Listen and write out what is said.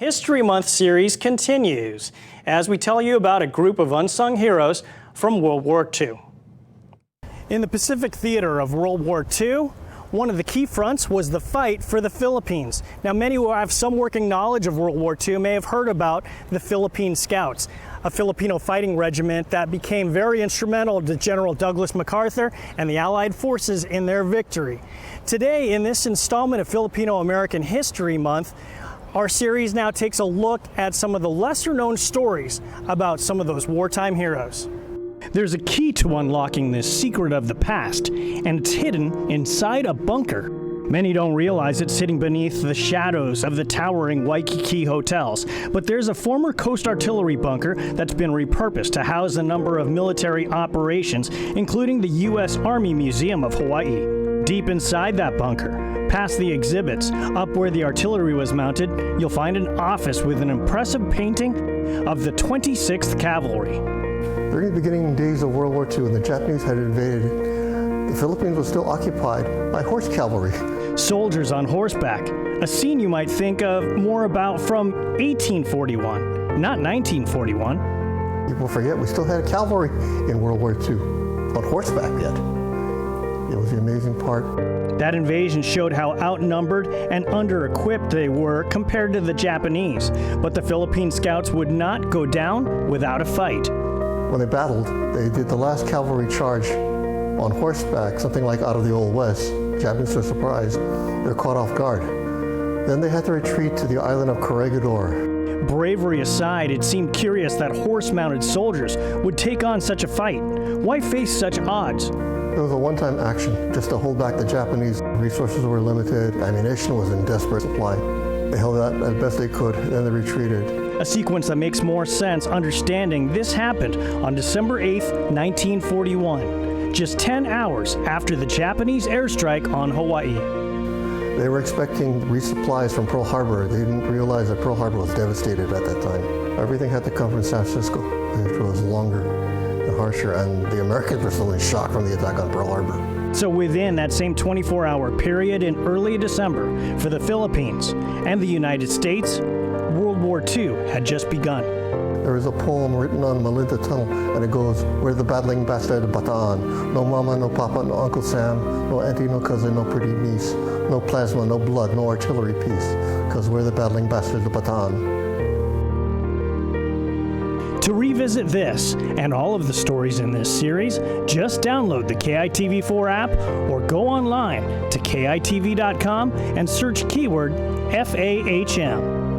History Month series continues as we tell you about a group of unsung heroes from World War II. In the Pacific theater of World War II, one of the key fronts was the fight for the Philippines. Now, many who have some working knowledge of World War II may have heard about the Philippine Scouts, a Filipino fighting regiment that became very instrumental to General Douglas MacArthur and the Allied forces in their victory. Today, in this installment of Filipino-American History Month, our series now takes a look at some of the lesser-known stories about some of those wartime heroes. There's a key to unlocking this secret of the past, and it's hidden inside a bunker. Many don't realize it's sitting beneath the shadows of the towering Waikiki hotels, but there's a former Coast Artillery bunker that's been repurposed to house a number of military operations, including the U.S. Army Museum of Hawaii. Deep inside that bunker, past the exhibits, up where the artillery was mounted, you'll find an office with an impressive painting of the 26th Cavalry. During the beginning days of World War II, when the Japanese had invaded, the Philippines was still occupied by horse cavalry. Soldiers on horseback, a scene you might think of more about from 1841, not 1941. People forget we still had cavalry in World War II, on horseback yet. It was the amazing part. That invasion showed how outnumbered and under-equipped they were compared to the Japanese, but the Philippine Scouts would not go down without a fight. When they battled, they did the last cavalry charge on horseback, something like out of the Old West. Japanese were surprised. They're caught off guard. Then they had to retreat to the island of Corregidor. Bravery aside, it seemed curious that horse-mounted soldiers would take on such a fight. Why face such odds? It was a one-time action, just to hold back the Japanese. Resources were limited, ammunition was in desperate supply. They held out as best they could, then they retreated. A sequence that makes more sense understanding this happened on December 8th, 1941, just 10 hours after the Japanese airstrike on Hawaii. They were expecting resupplies from Pearl Harbor. They didn't realize that Pearl Harbor was devastated at that time. Everything had to come from San Francisco. It was longer and harsher, and the Americans were still in shock from the attack on Pearl Harbor. So within that same 24-hour period in early December, for the Philippines and the United States, World War II had just begun. There is a poem written on Malinta Tunnel, and it goes, "We're the battling bastard of Bataan. No mama, no papa, no Uncle Sam, no auntie, no cousin, no pretty niece, no plasma, no blood, no artillery piece, because we're the battling bastards of Bataan." To revisit this and all of the stories in this series, just download the KITV4 app or go online to KITV.com and search keyword FAHM.